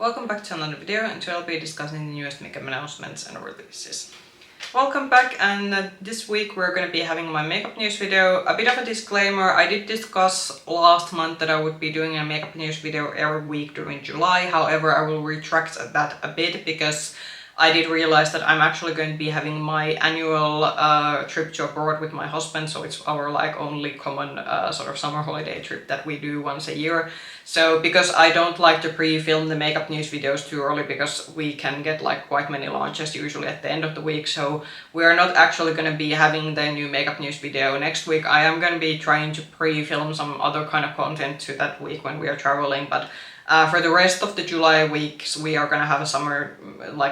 Welcome back to another video, and today I'll be discussing the newest makeup announcements and releases. Welcome back, and this week we're going to be having my makeup news video. A bit of a disclaimer, I did discuss last month that I would be doing a makeup news video every week during July, however I will retract that a bit because I did realize that I'm actually going to be having my annual trip to abroad with my husband, so it's our only common sort of summer holiday trip that we do once a year. So because I don't like to pre-film the makeup news videos too early because we can get quite many launches usually at the end of the week, so we are not actually going to be having the new makeup news video next week. I am going to be trying to pre-film some other kind of content to that week when we are traveling, but for the rest of the July weeks, we are gonna have a summer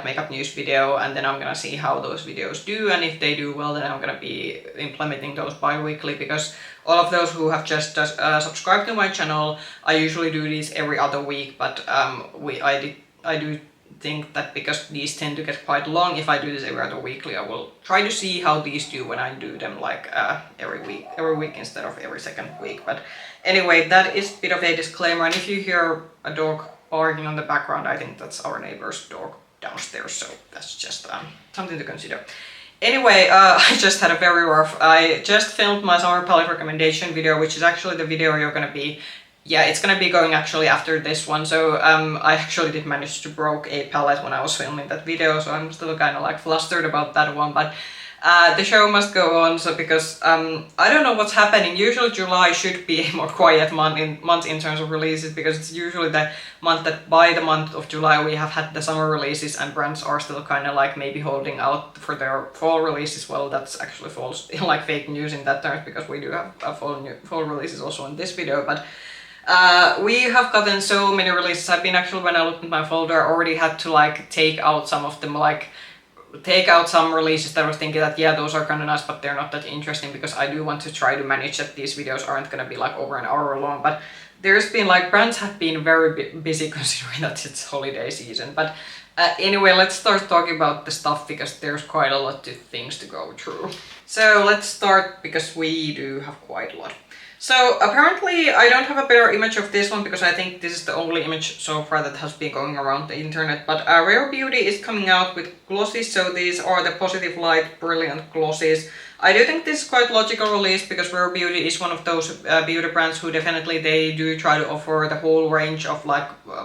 makeup news video, and then I'm gonna see how those videos do, and if they do well, then I'm gonna be implementing those bi-weekly, because all of those who have just subscribed to my channel, I usually do these every other week, but I do think that because these tend to get quite long, if I do this every other weekly, I will try to see how these do when I do them every week instead of every second week. But anyway, that is a bit of a disclaimer, and if you hear a dog barking on the background, I think that's our neighbor's dog downstairs, so that's just something to consider. Anyway, I just had a very rough, I just filmed my summer palette recommendation video, which is actually the video you're gonna be, it's gonna be going actually after this one. So I actually did manage to broke a palette when I was filming that video, so I'm still kind of flustered about that one, but the show must go on. So because I don't know what's happening, usually July should be a more quiet month in terms of releases, because it's usually the month that by the month of July we have had the summer releases and brands are still kind of maybe holding out for their fall releases. Well, that's actually false, fake news in that terms, because we do have fall releases also in this video, but we have gotten so many releases. I've been actually, when I looked at my folder, I already had to take out some of them, take out some releases that I was thinking that, yeah, those are kind of nice, but they're not that interesting, because I do want to try to manage that these videos aren't going to be over an hour long. But there's been brands have been very busy considering that it's holiday season. But anyway, let's start talking about the stuff, because there's quite a lot of things to go through. So let's start, because we do have quite a lot. So apparently I don't have a better image of this one, because I think this is the only image so far that has been going around the internet, but Rare Beauty is coming out with glosses. So these are the Positive Light Brilliant glosses. I do think this is quite logical release, because Rare Beauty is one of those beauty brands who definitely they do try to offer the whole range of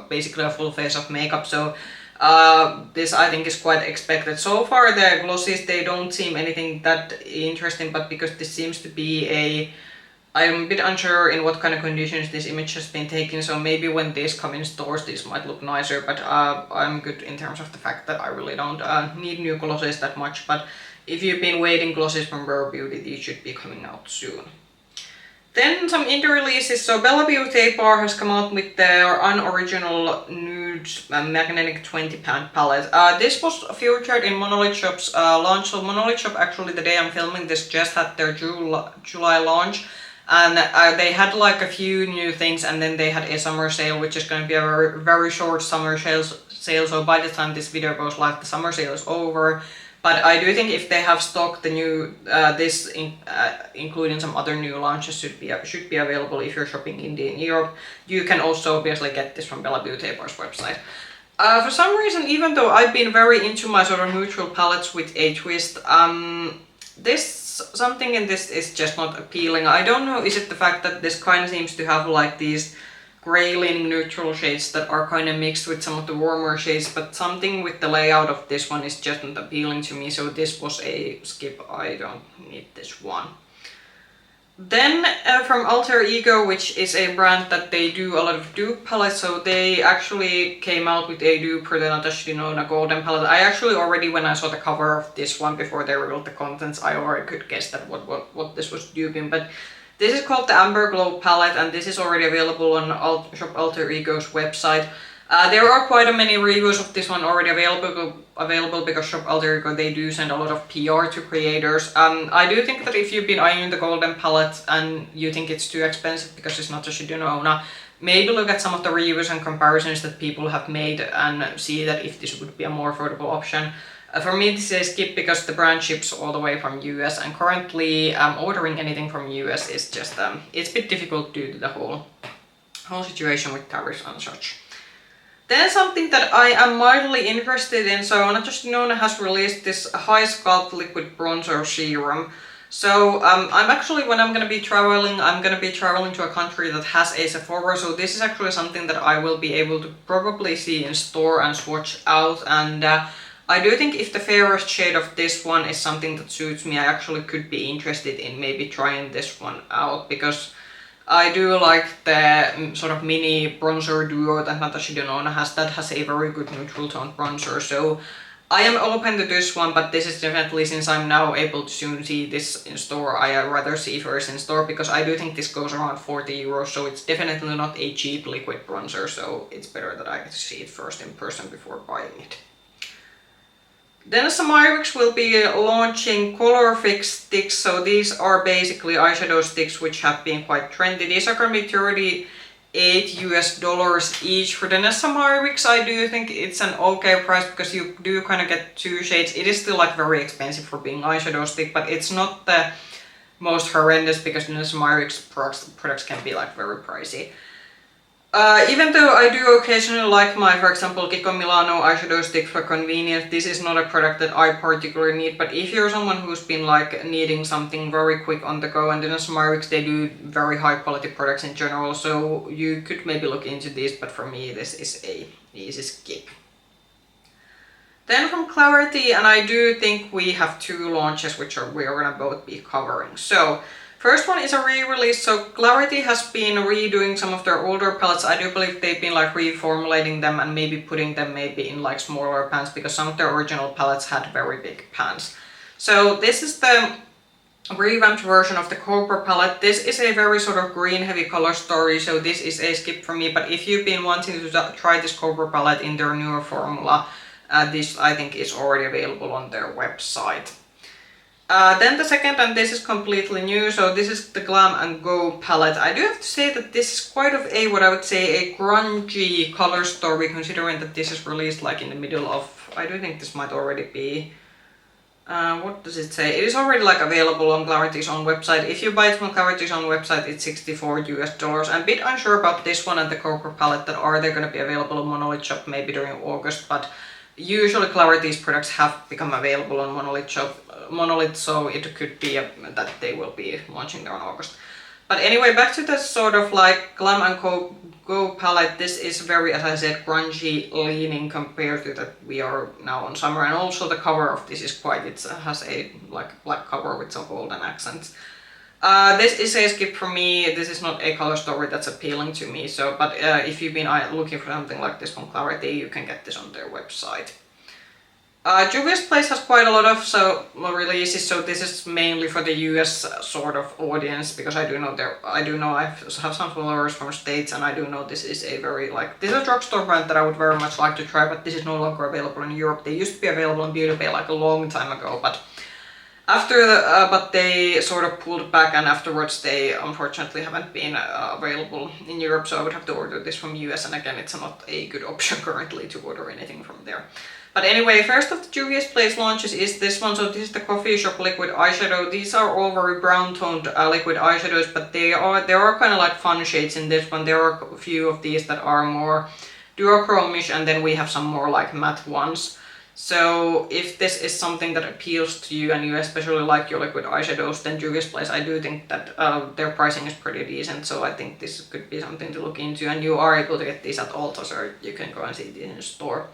basically a full face of makeup. So this I think is quite expected. So far the glosses, they don't seem anything that interesting, but because this seems to be I'm a bit unsure in what kind of conditions this image has been taken, so maybe when these come in stores these might look nicer, but I'm good in terms of the fact that I really don't need new glosses that much. But if you've been waiting glosses from Rare Beauty, these should be coming out soon. Then some indie releases. So bellabeautébar has come out with their uNoRiGiNAL nude magnetic 20-pan palette. This was featured in Monolith Shop's launch. So Monolith Shop, actually the day I'm filming this, just had their July launch. And they had a few new things, and then they had a summer sale, which is going to be a very, very short summer sale. So by the time this video goes live, the summer sale is over. But I do think if they have stocked the new including some other new launches, should be available if you're shopping in Europe. You can also obviously get this from bellabeautébar's website. For some reason, even though I've been very into my sort of neutral palettes with a twist, something in this is just not appealing. I don't know, is it the fact that this kind of seems to have these grey leaning neutral shades that are kind of mixed with some of the warmer shades, but something with the layout of this one is just not appealing to me, so this was a skip. I don't need this one. Then from Alterego, which is a brand that they do a lot of dupe palettes, so they actually came out with a dupe for the Natasha Denona golden palette. I actually already, when I saw the cover of this one before they revealed the contents, I already could guess that what this was duping. But this is called the Amberglow palette, and this is already available on Shop Alterego's website. There are quite many reviews of this one already available because Shop Alterego, they do send a lot of PR to creators. I do think that if you've been eyeing the golden palette and you think it's too expensive because it's not Natasha Denona, maybe look at some of the reviews and comparisons that people have made and see that if this would be a more affordable option. For me, this is a skip because the brand ships all the way from US, and currently ordering anything from US is just it's a bit difficult due to the whole situation with tariffs and such. Then something that I am mildly interested in, so Natasha Denona has released this HY-SCULPT liquid bronzer serum. So I'm actually, when I'm gonna be traveling to a country that has a Sephora, so this is actually something that I will be able to probably see in store and swatch out, and I do think if the fairest shade of this one is something that suits me, I actually could be interested in maybe trying this one out, because I do like the sort of mini bronzer duo that Natasha Denona has, that has a very good neutral tone bronzer, so I am open to this one, but this is definitely, since I'm now able to soon see this in store, I rather see first in store, because I do think this goes around 40 euros, so it's definitely not a cheap liquid bronzer, so it's better that I get to see it first in person before buying it. Then some Myricks will be launching COLORFIX sticks, so these are basically eyeshadow sticks which have been quite trendy. These are going to be $38 each. For Danessa Myricks, I do think it's an okay price, because you do kind of get two shades. It is still like very expensive for being eyeshadow stick, but it's not the most horrendous, because Danessa Myricks products can be like very pricey. Even though I do occasionally like my, for example, Kiko Milano eyeshadow stick for convenience, this is not a product that I particularly need, but if you're someone who's been like needing something very quick on the go, and then Myricks, they do very high quality products in general, so you could maybe look into these, but for me this is a easy skip. Then from Klarity, and I do think we have two launches which we are gonna both be covering. So first one is a re-release, so Klarity has been redoing some of their older palettes. I do believe they've been like reformulating them and maybe putting them maybe in like smaller pans, because some of their original palettes had very big pans. So this is the revamped version of the Cobra palette. This is a very sort of green heavy color story, so this is a skip for me, but if you've been wanting to try this Cobra palette in their newer formula, this I think is already available on their website. Then the second, and this is completely new, so this is the Glam and Go palette. I do have to say that this is quite of a, what I would say, a grungy color story, considering that this is released like in the middle of, I do think this might already be, what does it say? It is already like available on Klarity's own website. If you buy it from Klarity's own website, it's $64. I'm a bit unsure about this one and the Cobra palette, that are they going to be available on Monolith Shop maybe during August, but usually Klarity's products have become available on Monolith, so it could be that they will be launching there in August. But anyway, back to the sort of like Glam and Go palette. This is very, as I said, grungy leaning compared to that we are now on summer, and also the cover of this is quite, it has a like black cover with some golden accents. This is a skip for me. This is not a color story that's appealing to me, so but if you've been looking for something like this from Klarity, you can get this on their website. Juvia's Place has quite a lot of releases, so this is mainly for the US sort of audience, because I do know I have some followers from States, and I do know this is a very this is a drugstore brand that I would very much like to try, but this is no longer available in Europe. They used to be available on BeautyBay like a long time ago, but but they sort of pulled back, and afterwards they unfortunately haven't been available in Europe, so I would have to order this from US, and again it's not a good option currently to order anything from there. But anyway, first of the Juvia's Place launches is this one, so this is the Coffee Shop liquid eyeshadow. These are all very brown toned liquid eyeshadows, but there are kind of like fun shades in this one. There are a few of these that are more duochromish, and then we have some more like matte ones. So if this is something that appeals to you and you especially like your liquid eyeshadows, then Juvia's Place, I do think that their pricing is pretty decent, so I think this could be something to look into, and you are able to get these at Ulta, so you can go and see these in the store.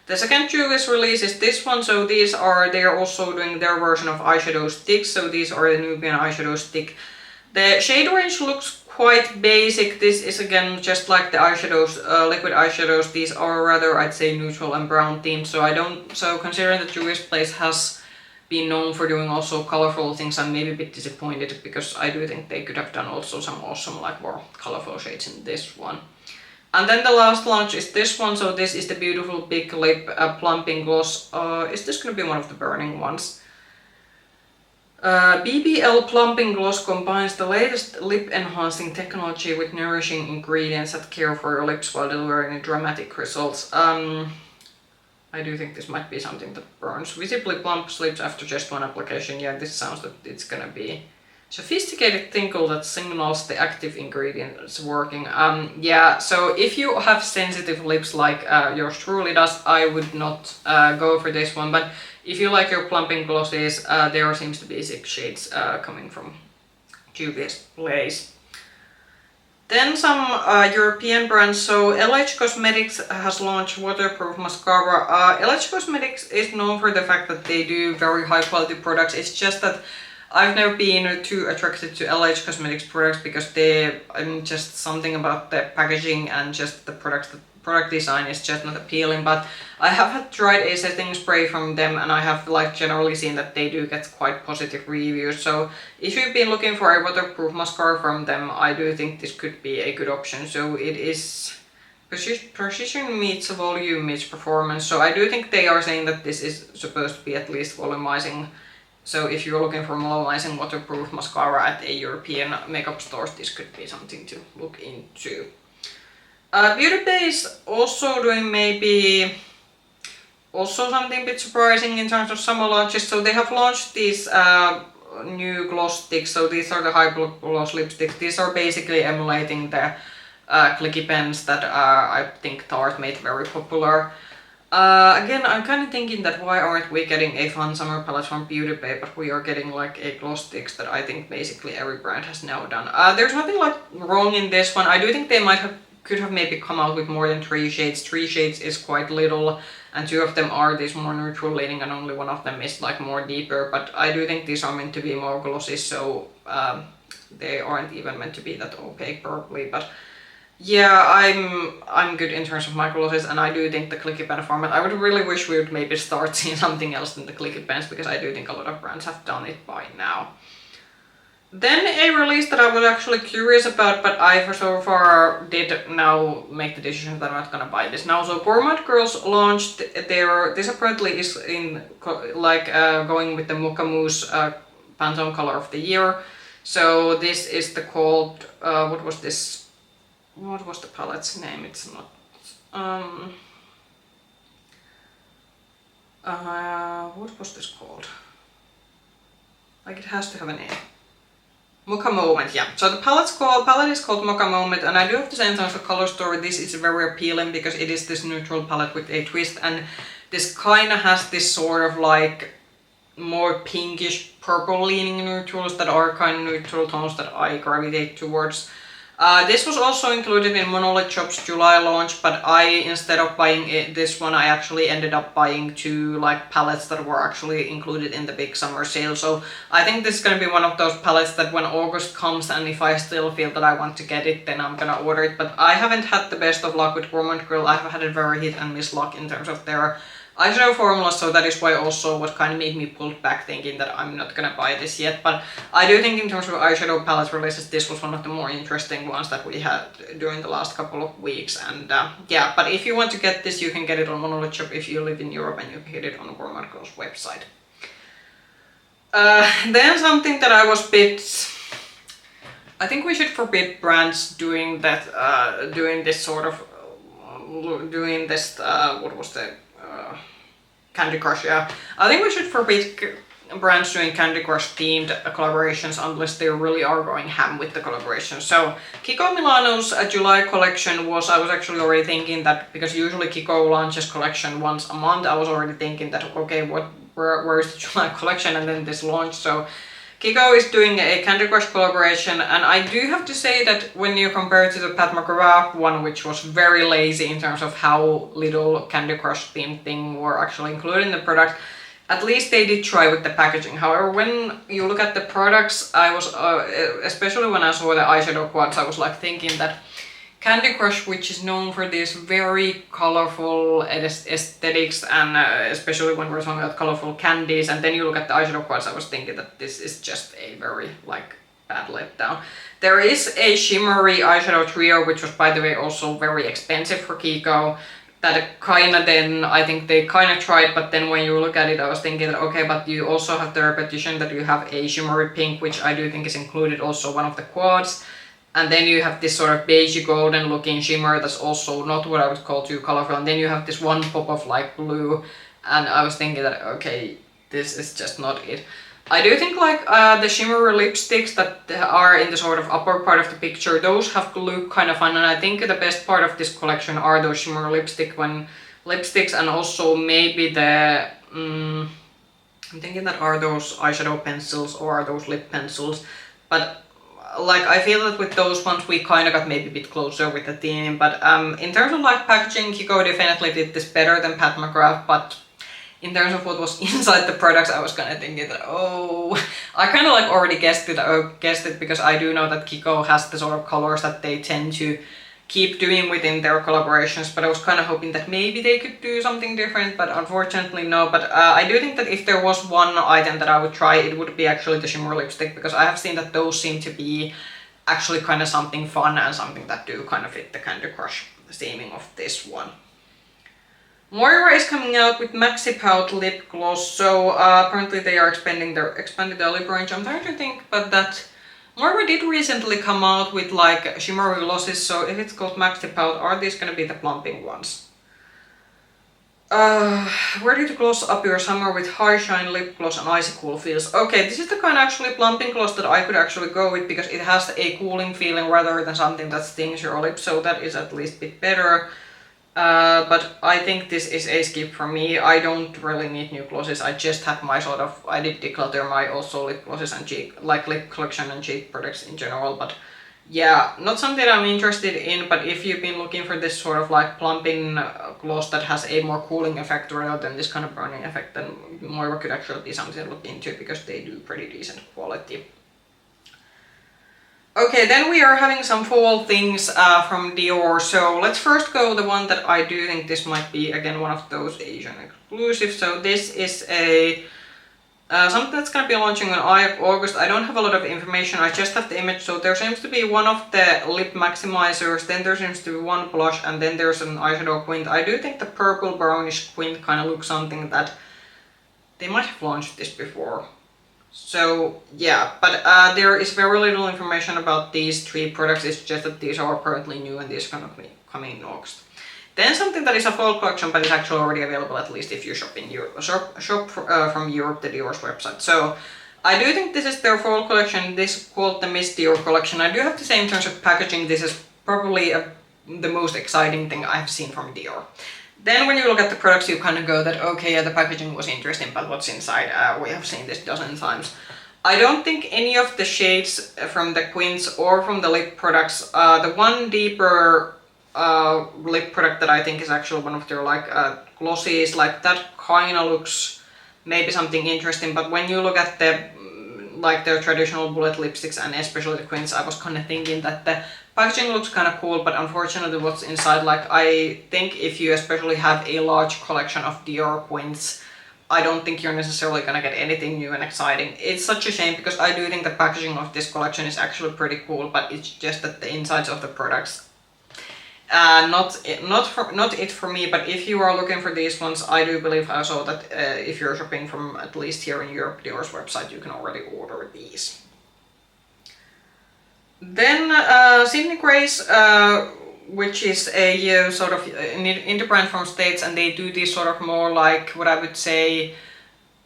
The second Juvia's release is this one, so they are also doing their version of eyeshadow sticks, so these are the Nubian eyeshadow stick. The shade range looks quite basic. This is again just like the eyeshadows, liquid eyeshadows. These are rather, I'd say, neutral and brown themed, so considering that Juvia's Place has been known for doing also colorful things, I'm maybe a bit disappointed, because I do think they could have done also some awesome like more colorful shades in this one. And then the last launch is this one, so this is the beautiful Big Lip Plumping Gloss. Is this going to be one of the burning ones? BBL Plumping Gloss combines the latest lip enhancing technology with nourishing ingredients that care for your lips while delivering dramatic results. I do think this might be something that burns. Visibly plump lips after just one application. Yeah, this sounds that it's gonna be sophisticated tinkle that signals the active ingredients working. Yeah, so if you have sensitive lips like yours truly does, I would not go for this one, but if you like your plumping glosses, there seems to be 6 shades coming from Juvia's place. Then some European brands. So LH Cosmetics has launched waterproof mascara. LH Cosmetics is known for the fact that they do very high quality products. It's just that I've never been too attracted to LH Cosmetics products because just something about the packaging and just the product design is just not appealing. But I have tried a setting spray from them, and I have like generally seen that they do get quite positive reviews. So if you've been looking for a waterproof mascara from them, I do think this could be a good option. So it is precision meets volume meets performance. So I do think they are saying that this is supposed to be at least volumizing. So if you're looking for volumizing waterproof mascara at a European makeup stores, this could be something to look into. BeautyBay is also doing maybe also something a bit surprising in terms of summer launches. So they have launched these new gloss sticks. So these are the high gloss lipsticks. These are basically emulating the clicky pens that I think Tarte made very popular. Again, I'm kind of thinking that why aren't we getting a fun summer palette from BeautyBay, but we are getting like a gloss sticks that I think basically every brand has now done. There's nothing like wrong in this one. I do think they could have maybe come out with more than 3 shades. 3 shades is quite little, and 2 of them are these more neutral leaning and only 1 of them is like more deeper, but I do think these are meant to be more glossy, so they aren't even meant to be that opaque probably. But yeah, I'm good in terms of my glosses, and I do think the clicky pen format, I would really wish we would maybe start seeing something else than the clicky pens, because I do think a lot of brands have done it by now. Then a release that I was actually curious about, but I for so far did now make the decision that I'm not gonna buy this now. So Gourmande Girls launched this apparently is in like going with the Mocha Mousse Pantone color of the year. So this is the called what was the palette's name? It's not what was this called? Like it has to have a name. Mocha Moment, yeah. So the palette is called Mocha Moment, and I do have to say in terms of color story, this is very appealing because it is this neutral palette with a twist, and this kind of has this sort of like more pinkish purple leaning neutrals that are kind of neutral tones that I gravitate towards. This was also included in Monolith Shop's July launch, but instead of buying this one, I actually ended up buying 2 like palettes that were actually included in the big summer sale. So I think this is gonna be one of those palettes that when August comes, and if I still feel that I want to get it, then I'm gonna order it. But I haven't had the best of luck with Gourmande Girl. I've had a very hit and miss luck in terms of their eyeshadow formula, so that is why also what kind of made me pull back thinking that I'm not gonna buy this yet. But I do think in terms of eyeshadow palette releases, this was one of the more interesting ones that we had during the last couple of weeks. And yeah, but if you want to get this, you can get it on Monolith Shop if you live in Europe, and you can get it on Gourmande Girl's website. Then something that I was I think we should forbid brands doing that, doing this what was the Candy Crush, yeah. I think we should forbid brands doing Candy Crush themed collaborations unless they really are going ham with the collaboration. So Kiko Milano's July collection I was actually already thinking that, because usually Kiko launches collection once a month, I was already thinking that okay, where is the July collection, and then this launched. So Kiko is doing a Candy Crush collaboration, and I do have to say that when you compare it to the Pat McGrath one, which was very lazy in terms of how little Candy Crush themed thing were actually included in the product, at least they did try with the packaging. However, when you look at the products, I was, especially when I saw the eyeshadow quads, I was like thinking that Candy Crush, which is known for these very colorful aesthetics, and especially when we're talking about colorful candies, and then you look at the eyeshadow quads, I was thinking that this is just a very like bad letdown. There is a shimmery eyeshadow trio, which was by the way also very expensive for Kiko, that kinda then, I think they kinda tried, but then when you look at it, I was thinking that okay, but you also have the repetition that you have a shimmery pink, which I do think is included also one of the quads. And then you have this sort of beigey golden looking shimmer that's also not what I would call too colorful. And then you have this one pop of like blue. And I was thinking that, okay, this is just not it. I do think like the shimmery lipsticks that are in the sort of upper part of the picture, those have to look kind of fun, and I think the best part of this collection are those shimmery lipsticks, and also maybe the I'm thinking that are those eyeshadow pencils or are those lip pencils, but like I feel that with those ones we kind of got maybe a bit closer with the theme, but in terms of like packaging, Kiko definitely did this better than Pat McGrath, but in terms of what was inside the products, I was kind of thinking that, oh, I kind of like already guessed it because I do know that Kiko has the sort of colors that they tend to keep doing within their collaborations, but I was kind of hoping that maybe they could do something different, but unfortunately no. But I do think that if there was one item that I would try, it would be actually the shimmer lipstick, because I have seen that those seem to be actually kind of something fun and something that do kind of fit the Candy Crush theming of this one. Moira is coming out with Maxi Pout lip gloss, so apparently they are expanding their lip range. I'm trying to think, but that Moira did recently come out with like shimmery glosses, so if it's called Maxi Pout, are these gonna be the plumping ones? Ready to gloss up your summer with high shine lip gloss and icy cool feels. Okay, this is the kind of actually plumping gloss that I could actually go with, because it has a cooling feeling rather than something that stings your lips, so that is at least a bit better. But I think this is a skip for me. I don't really need new glosses. I just have my sort of, I did declutter my also lip glosses and cheek, like lip collection and cheek products in general, but yeah, not something I'm interested in. But if you've been looking for this sort of like plumping gloss that has a more cooling effect rather than this kind of burning effect, then Moira could actually be something to look into, because they do pretty decent quality. Okay, then we are having some fall things from Dior, so let's first go the one that I do think this might be, again, one of those Asian exclusives. So this is a something that's going to be launching on August. I don't have a lot of information, I just have the image. So there seems to be one of the lip maximizers, then there seems to be one blush, and then there's an eyeshadow quint. I do think the purple brownish quint kind of looks something that they might have launched this before. So yeah, but there is very little information about these three products. It's just that these are currently new and these are going to be coming in August. Then something that is a fall collection, but is actually already available, at least if you shop in Europe, from Europe, the Dior's website. So I do think this is their fall collection. This is called the Miss Dior collection. I do have to say, in terms of packaging, this is probably the most exciting thing I've seen from Dior. Then when you look at the products, you kind of go that, okay, yeah, the packaging was interesting, but what's inside? We have seen this dozens times. I don't think any of the shades from the quints or from the lip products, the one deeper lip product that I think is actually one of their like glossies, like that kind of looks maybe something interesting, but when you look at the like their traditional bullet lipsticks and especially the quints, I was kind of thinking that the packaging looks kind of cool, but unfortunately what's inside, like I think if you especially have a large collection of Dior quints, I don't think you're necessarily gonna get anything new and exciting. It's such a shame, because I do think the packaging of this collection is actually pretty cool, but it's just that the insides of the products, not it for me. But if you are looking for these ones, I do believe I saw that if you're shopping from, at least here in Europe, Dior's website, you can already order these. Then Sydney Grace, which is a sort of indie brand from States, and they do these sort of more like, what I would say,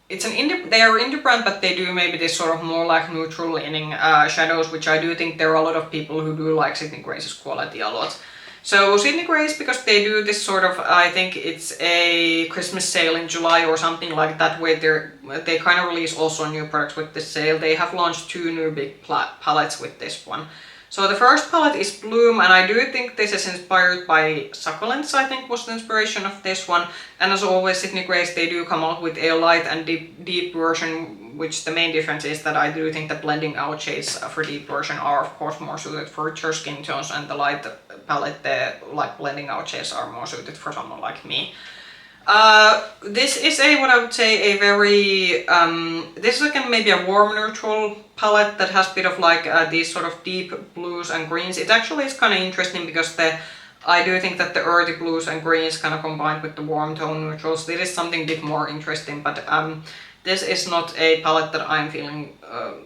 it's an they are indie brand, but they do maybe this sort of more like neutral leaning shadows, which I do think there are a lot of people who do like Sydney Grace's quality a lot. So Sydney Grace, because they do this sort of, I think it's a Christmas sale in July or something like that, where they kind of release also new products with this sale. They have launched 2 new big palettes with this one. So the first palette is Bloom, and I do think this is inspired by Succulents, I think was the inspiration of this one. And as always, Sydney Grace, they do come out with a light and deep version, which the main difference is that I do think the blending out shades for deep version are of course more suited for richer skin tones, and the light palette, the like blending out shades are more suited for someone like me. This is what I would say a very, this is like maybe a warm neutral palette that has a bit of like these sort of deep blues and greens. It actually is kind of interesting because I do think that the earthy blues and greens kind of combined with the warm tone neutrals, this is something a bit more interesting, but this is not a palette that I'm feeling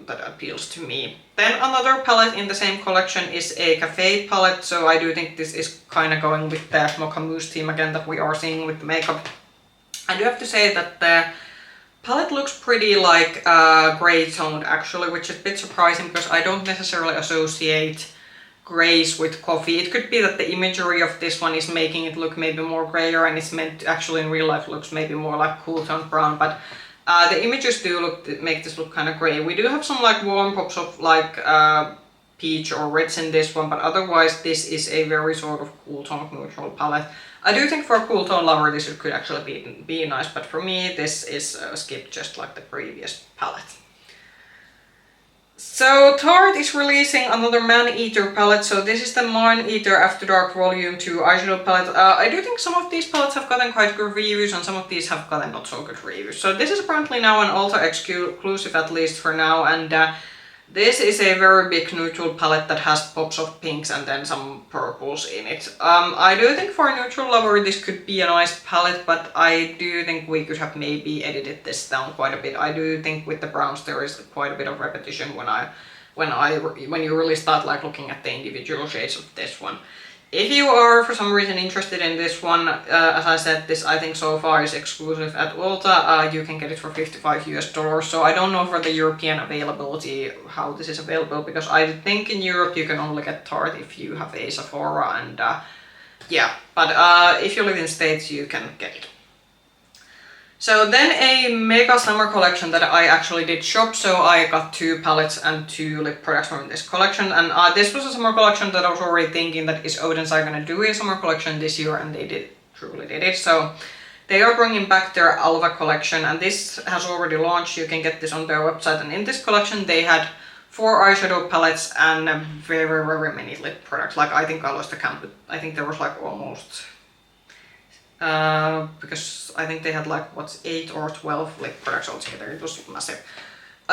that appeals to me. Then another palette in the same collection is a cafe palette, so I do think this is kind of going with the Mocha Mousse theme again that we are seeing with the makeup. I do have to say that the palette looks pretty like grey toned actually, which is a bit surprising because I don't necessarily associate greys with coffee. It could be that the imagery of this one is making it look maybe more grayer and it's meant to actually in real life looks maybe more like cool toned brown, but the images do make this look kind of grey. We do have some like warm pops of like peach or reds in this one, but otherwise this is a very sort of cool tone neutral palette. I do think for a cool tone lover this could actually be nice, but for me this is a skip just like the previous palette. So Tarte is releasing another Man-Eater palette, so this is the Man-Eater After Dark Volume 2 eyeshadow palette. I do think some of these palettes have gotten quite good reviews and some of these have gotten not so good reviews. So this is apparently now an Ulta exclusive, at least for now, and this is a very big neutral palette that has pops of pinks and then some purples in it. I do think for a neutral lover this could be a nice palette, but I do think we could have maybe edited this down quite a bit. I do think with the browns there is quite a bit of repetition when you really start like looking at the individual shades of this one. If you are for some reason interested in this one, as I said, this I think so far is exclusive at Ulta. You can get it for $55 US, so I don't know for the European availability how this is available, because I think in Europe you can only get Tarte if you have a Sephora, and yeah, but if you live in States you can get it. So then a mega summer collection that I actually did shop, so I got 2 palettes and 2 lip products from this collection, and this was a summer collection that I was already thinking that is Odense are gonna do a summer collection this year, and they truly did it. So they are bringing back their Alva collection, and this has already launched. You can get this on their website, and in this collection they had 4 eyeshadow palettes and very many lip products. Like I think I lost the count, but I think there was like almost because I think they had like 8 or 12 lip products altogether. It was massive.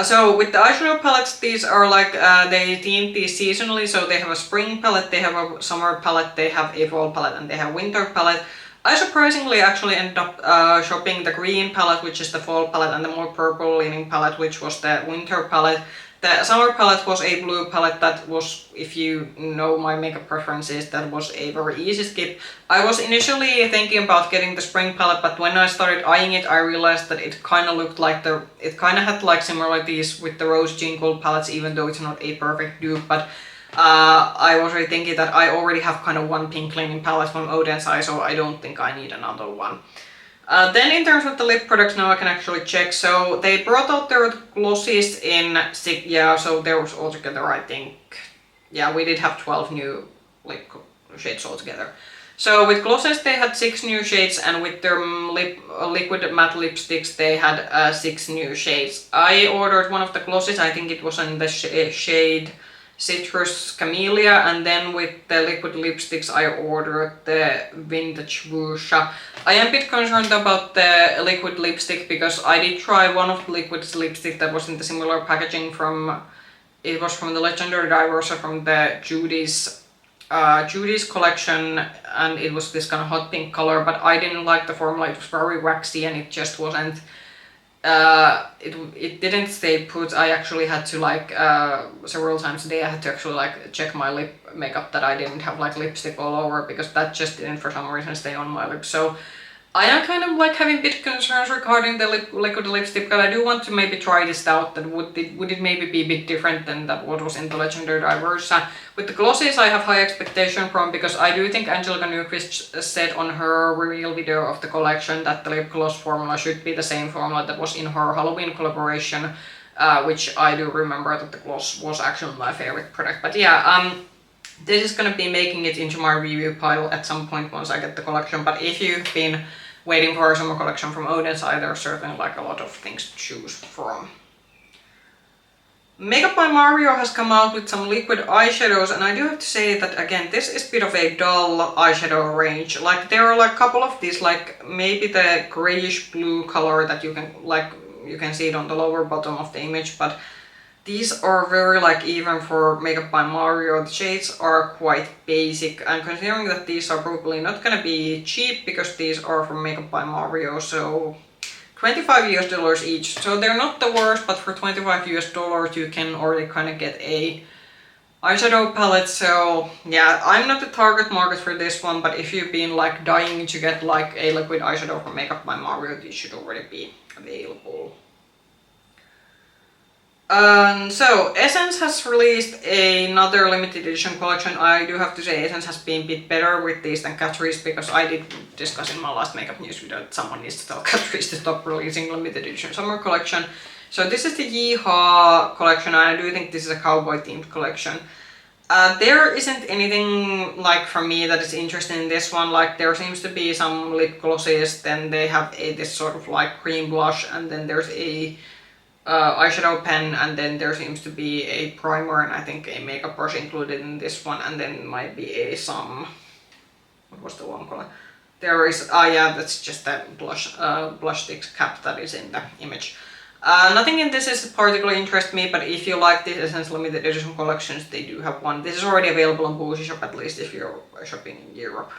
So with the eyeshadow palettes, these are like they themed these seasonally. So they have a spring palette, they have a summer palette, they have a fall palette, and they have a winter palette. I surprisingly actually ended up shopping the green palette, which is the fall palette, and the more purple leaning palette, which was the winter palette. The summer palette was a blue palette that was, if you know my makeup preferences, that was a very easy skip. I was initially thinking about getting the spring palette, but when I started eyeing it, I realized that it kind of looked like it kind of had like similarities with the Rose Jean Gold palettes, even though it's not a perfect dupe. But I was really thinking that I already have kind of one pink leaning palette from Odense, so I don't think I need another one. Then in terms of the lip products, now I can actually check. So they brought out their glosses in so there was altogether, I think, yeah, we did have 12 new lip shades altogether. So with glosses they had 6 new shades, and with their liquid matte lipsticks they had 6 new shades. I ordered one of the glosses, I think it was in the shade Citrus Camellia, and then with the liquid lipsticks I ordered the Vintage Wuxia. I am a bit concerned about the liquid lipstick because I did try one of the liquid lipstick that was in the similar packaging it was from the Legendary Diversa from the Judy's collection, and it was this kind of hot pink color, but I didn't like the formula. It was very waxy and it just wasn't it didn't stay put. I actually had to like several times a day I had to actually like check my lip makeup that I didn't have like lipstick all over, because that just didn't for some reason stay on my lips. So I am kind of like having a bit concerns regarding the liquid lipstick, but I do want to maybe try this out. That would it maybe be a bit different than that what was in the Legendary Diversa. With the glosses I have high expectation from, because I do think Angelica Nyqvist said on her reveal video of the collection that the lip gloss formula should be the same formula that was in her Halloween collaboration, which I do remember that the gloss was actually my favorite product. But yeah, this is gonna be making it into my review pile at some point once I get the collection. But if you've been waiting for a summer collection from Odense, there's certainly like a lot of things to choose from. Makeup by Mario has come out with some liquid eyeshadows, and I do have to say that again, this is a bit of a dull eyeshadow range. Like there are like a couple of these, like maybe the grayish blue color that you can see it on the lower bottom of the image, but these are very like, even for Makeup by Mario, the shades are quite basic, and considering that these are probably not gonna be cheap because these are from Makeup by Mario, so $25 each. So they're not the worst, but for $25 you can already kind of get a eyeshadow palette. So yeah, I'm not the target market for this one, but if you've been like dying to get like a liquid eyeshadow from Makeup by Mario, this should already be available. So Essence has released another limited edition collection. I do have to say Essence has been a bit better with these than Catrice, because I did discuss in my last makeup news video that someone needs to tell Catrice to stop releasing limited edition summer collection. So this is the Yee Haw collection, and I do think this is a cowboy themed collection. There isn't anything like from me that is interesting in this one. Like there seems to be some lip glosses, then they have this sort of like cream blush, and then there's a eyeshadow pen, and then there seems to be a primer and I think a makeup brush included in this one, and then might be some, what was the one called? There is, yeah, that's just that blush stick cap that is in the image. Nothing in this is particularly interest me, but if you like the Essence limited edition collections, they do have one. This is already available on Boozy Shop, at least if you're shopping in Europe.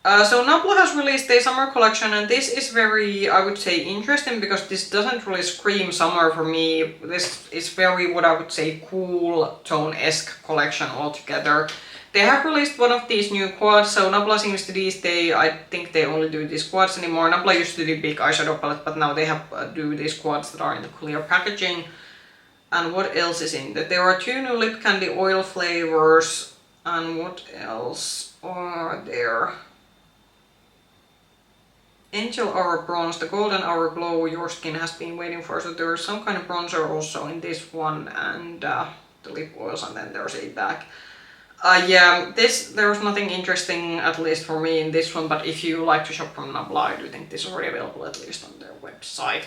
So Nabla has released a summer collection, and this is very, I would say, interesting, because this doesn't really scream summer for me. This is very, what I would say, cool tone-esque collection altogether. They have released one of these new quads, so Nabla seems to these days, I think they only do these quads anymore. Nabla used to do big eyeshadow palette, but now they have do these quads that are in the clear packaging. And what else is in that? There are 2 new lip candy oil flavors, and what else are there? Angel Hour Bronze, the Golden Hour Glow your skin has been waiting for. So there is some kind of bronzer also in this one, and the lip oils, and then there's a bag. Yeah, there's nothing interesting, at least for me, in this one, but if you like to shop from Nabla, I do think this is already available, at least on their website.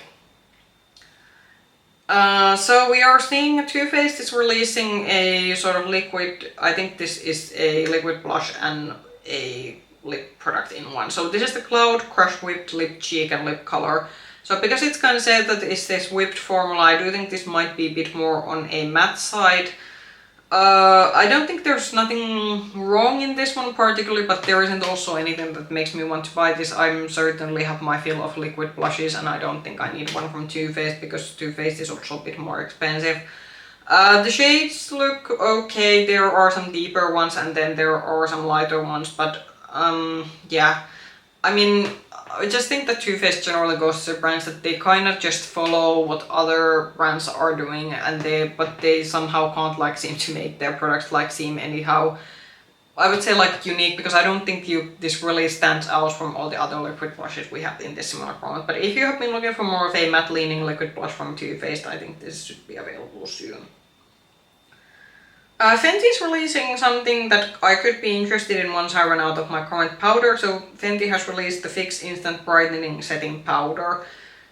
So we are seeing Too Faced is releasing a sort of liquid, I think this is a liquid blush and a lip product in one. So this is the Cloud Crush Whipped Lip Cheek and Lip Color. So because it's kind of said that it's this whipped formula, I do think this might be a bit more on a matte side. I don't think there's nothing wrong in this one particularly, but there isn't also anything that makes me want to buy this. I certainly have my fill of liquid blushes, and I don't think I need one from Too Faced, because Too Faced is also a bit more expensive. The shades look okay. There are some deeper ones and then there are some lighter ones, but yeah, I mean, I just think that Too Faced generally goes to brands that they kind of just follow what other brands are doing, and but they somehow can't like seem to make their products like seem anyhow, I would say, like unique, because I don't think this really stands out from all the other liquid blushes we have in this similar format. But if you have been looking for more of a matte leaning liquid blush from Too Faced, I think this should be available soon. Fenty is releasing something that I could be interested in once I run out of my current powder. So Fenty has released the Fix Instant Brightening Setting Powder.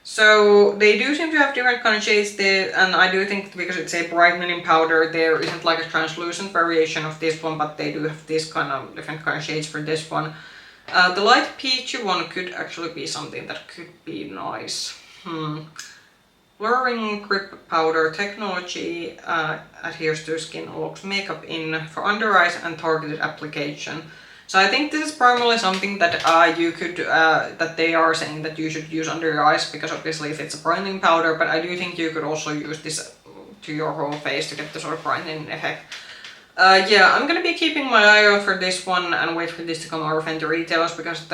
So they do seem to have different kind of shades there, and I do think because it's a brightening powder, there isn't like a translucent variation of this one, but they do have this kind of different kind of shades for this one. The light peachy one could actually be something that could be nice. Blurring grip powder technology adheres to skin and locks makeup in for under eyes and targeted application. So I think this is primarily something that you could, that they are saying that you should use under your eyes, because obviously if it's a brightening powder, but I do think you could also use this to your whole face to get the sort of brightening effect. Yeah, I'm gonna be keeping my eye out for this one and wait for this to come over Fenty retailers, because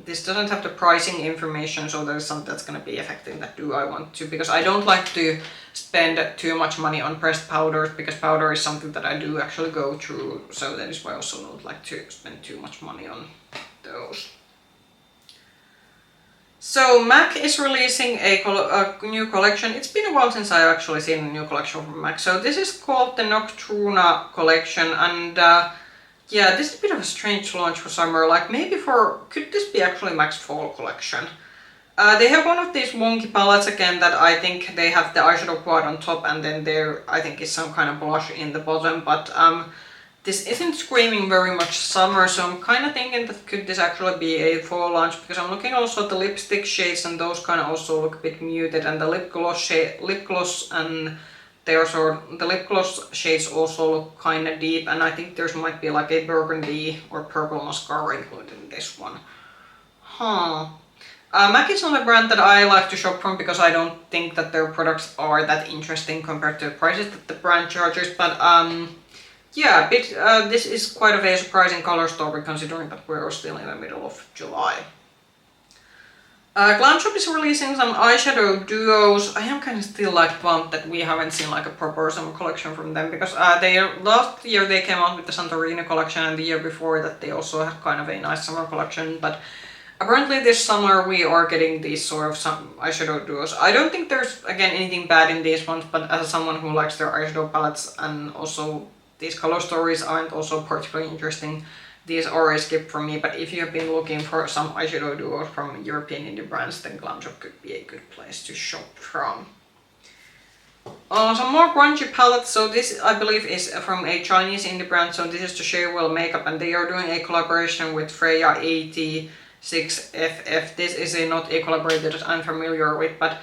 this doesn't have the pricing information, so there's something that's gonna be affecting that. Do I want to? Because I don't like to spend too much money on pressed powders, because powder is something that I do actually go through, so that is why I also don't like to spend too much money on those. So MAC is releasing a new collection. It's been a while since I've actually seen a new collection from MAC. So this is called the Nocturna collection, and yeah, this is a bit of a strange launch for summer. Like maybe could this be actually MAC's fall collection? They have one of these wonky palettes again that I think they have the eyeshadow quad on top, and then there I think is some kind of blush in the bottom, but this isn't screaming very much summer, so I'm kind of thinking that could this actually be a fall launch, because I'm looking also at the lipstick shades, and those kind of also look a bit muted, and the lip gloss and the lip gloss shades also look kind of deep, and I think there might be like a burgundy or purple mascara included in this one. MAC is not a brand that I like to shop from because I don't think that their products are that interesting compared to the prices that the brand charges, but yeah, this is quite of a surprising color story considering that we're still in the middle of July. Glam Shop is releasing some eyeshadow duos. I am kind of still like bummed that we haven't seen like a proper summer collection from them because last year they came out with the Santorini collection and the year before that they also had kind of a nice summer collection, but apparently this summer we are getting these sort of some eyeshadow duos. I don't think there's again anything bad in these ones, but as someone who likes their eyeshadow palettes and also these color stories aren't also particularly interesting, these are a skip for me. But if you have been looking for some eyeshadow duos from European indie brands, then Glam Shop could be a good place to shop from. Some more grungy palettes. So this I believe is from a Chinese indie brand. So this is the Shea makeup and they are doing a collaboration with Freya 86FF. This is not a collaborator that I'm familiar with, but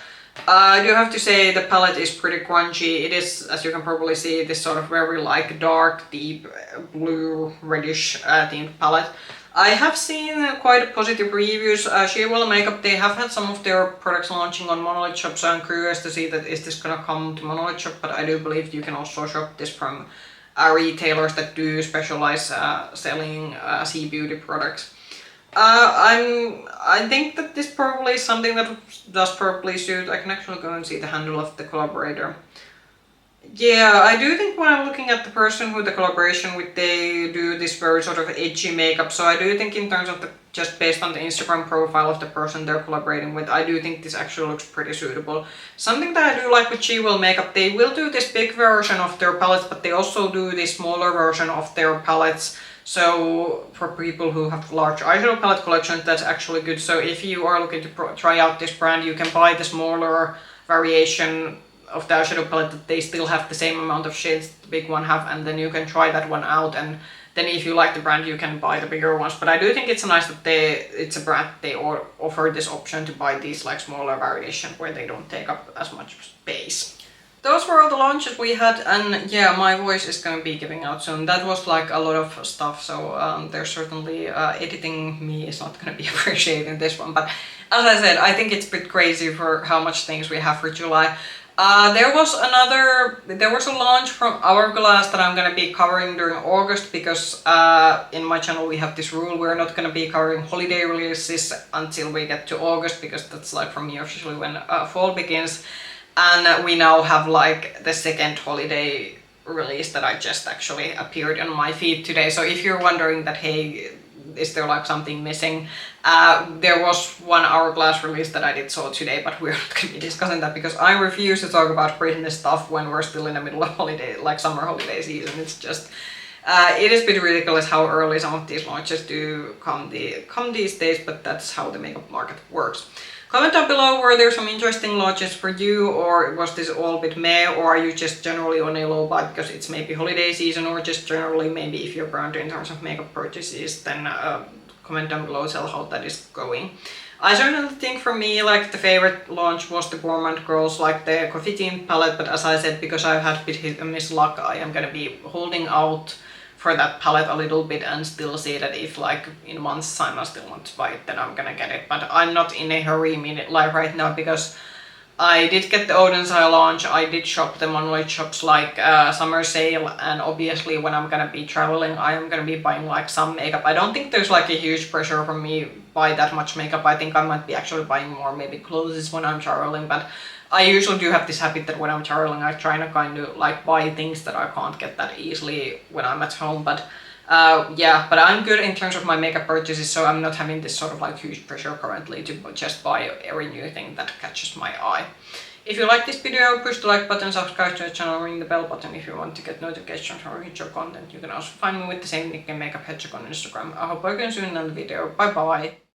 I do have to say the palette is pretty grungy. It is, as you can probably see, this sort of very like dark, deep blue, reddish themed palette. I have seen quite positive reviews. Shea Makeup, they have had some of their products launching on Monolith Shop, so I'm curious to see that is this gonna come to Monolith Shop, but I do believe you can also shop this from retailers that do specialize selling sea beauty products. I think that this probably is something that does probably suit. I can actually go and see the handle of the collaborator. Yeah, I do think when I'm looking at the person who the collaboration with, they do this very sort of edgy makeup. So I do think in terms of just based on the Instagram profile of the person they're collaborating with, I do think this actually looks pretty suitable. Something that I do like with She Will Makeup, they will do this big version of their palettes, but they also do this smaller version of their palettes. So for people who have large eyeshadow palette collections, that's actually good. So if you are looking to try out this brand, you can buy the smaller variation of the eyeshadow palette that they still have the same amount of shades the big one have, and then you can try that one out, and then if you like the brand you can buy the bigger ones. But I do think it's nice that it's a brand they offer this option to buy these like smaller variations where they don't take up as much space. Those were all the launches we had, and yeah, my voice is gonna be giving out soon. That was like a lot of stuff, so there's certainly editing me is not gonna be appreciated in this one, but as I said, I think it's a bit crazy for how much things we have for July. There was a launch from Hourglass that I'm gonna be covering during August because in my channel we have this rule, we're not gonna be covering holiday releases until we get to August, because that's like for me officially when fall begins. And we now have like the second holiday release that I just actually appeared on my feed today. So if you're wondering that, hey, is there like something missing? There was one Hourglass release that I did saw today, but we're not going to be discussing that because I refuse to talk about Britney stuff when we're still in the middle of holiday, like summer holiday season. It's just, it is a bit ridiculous how early some of these launches do come these days, but that's how the makeup market works. Comment down below, were there some interesting launches for you, or was this all a bit meh, or are you just generally on a low buy because it's maybe holiday season, or just generally maybe if you're brand in terms of makeup purchases, then comment down below, tell how that is going. I certainly think for me like the favorite launch was the Gourmande Girls, like the Coffee Team palette, but as I said, because I've had a bit hit and miss luck, I am gonna be holding out for that palette a little bit and still see that if like in months time I still want to buy it, then I'm gonna get it. But I'm not in a hurry live right now because I did get the Odensai launch, I did shop the Monolith shops like summer sale, and obviously when I'm gonna be traveling I am gonna be buying like some makeup. I don't think there's like a huge pressure from me buy that much makeup. I think I might be actually buying more maybe clothes when I'm traveling, but I usually do have this habit that when I'm traveling I try to kind of like buy things that I can't get that easily when I'm at home, but yeah, but I'm good in terms of my makeup purchases, so I'm not having this sort of like huge pressure currently to just buy every new thing that catches my eye. If you like this video, push the like button, subscribe to the channel, ring the bell button if you want to get notifications from future content. You can also find me with the same nickname Makeup Hedgehog on Instagram. I hope I can see you in another video. Bye bye!